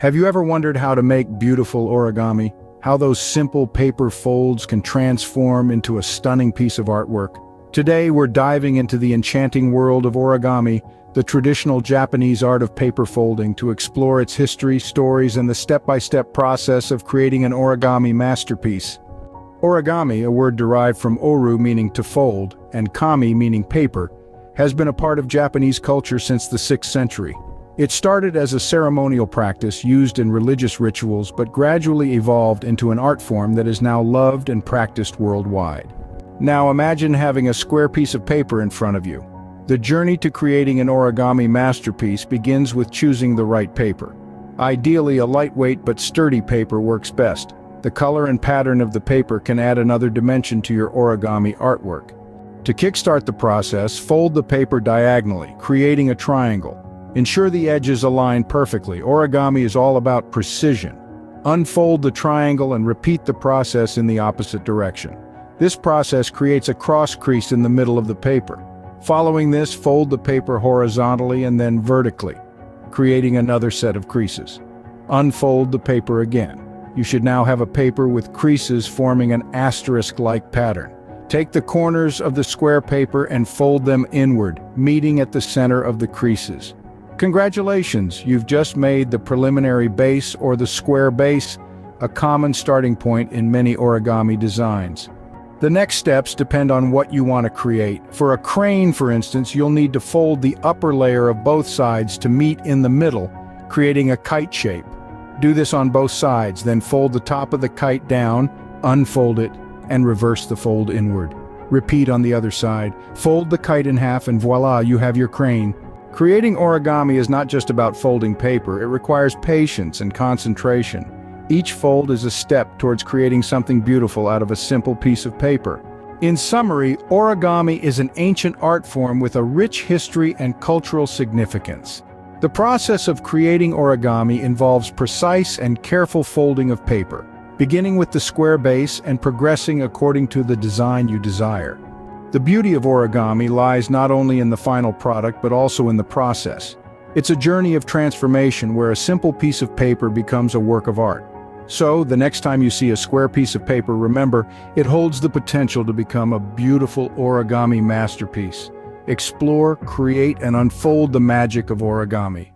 Have you ever wondered how to make beautiful origami? How those simple paper folds can transform into a stunning piece of artwork? Today we're diving into the enchanting world of origami, the traditional Japanese art of paper folding, to explore its history, stories, and the step-by-step process of creating an origami masterpiece. Origami, a word derived from oru meaning to fold, and kami meaning paper, has been a part of Japanese culture since the 6th century. It started as a ceremonial practice used in religious rituals but gradually evolved into an art form that is now loved and practiced worldwide. Now imagine having a square piece of paper in front of you. The journey to creating an origami masterpiece begins with choosing the right paper. Ideally, a lightweight but sturdy paper works best. The color and pattern of the paper can add another dimension to your origami artwork. To kickstart the process, fold the paper diagonally, creating a triangle. Ensure the edges align perfectly. Origami is all about precision. Unfold the triangle and repeat the process in the opposite direction. This process creates a cross crease in the middle of the paper. Following this, fold the paper horizontally and then vertically, creating another set of creases. Unfold the paper again. You should now have a paper with creases forming an asterisk-like pattern. Take the corners of the square paper and fold them inward, meeting at the center of the creases. Congratulations, you've just made the preliminary base or the square base, a common starting point in many origami designs. The next steps depend on what you want to create. For a crane, for instance, you'll need to fold the upper layer of both sides to meet in the middle, creating a kite shape. Do this on both sides, then fold the top of the kite down, unfold it, and reverse the fold inward. Repeat on the other side. Fold the kite in half and voila, you have your crane. Creating origami is not just about folding paper, it requires patience and concentration. Each fold is a step towards creating something beautiful out of a simple piece of paper. In summary, origami is an ancient art form with a rich history and cultural significance. The process of creating origami involves precise and careful folding of paper, beginning with the square base and progressing according to the design you desire. The beauty of origami lies not only in the final product but also in the process. It's a journey of transformation where a simple piece of paper becomes a work of art. So, the next time you see a square piece of paper, remember, it holds the potential to become a beautiful origami masterpiece. Explore, create, and unfold the magic of origami.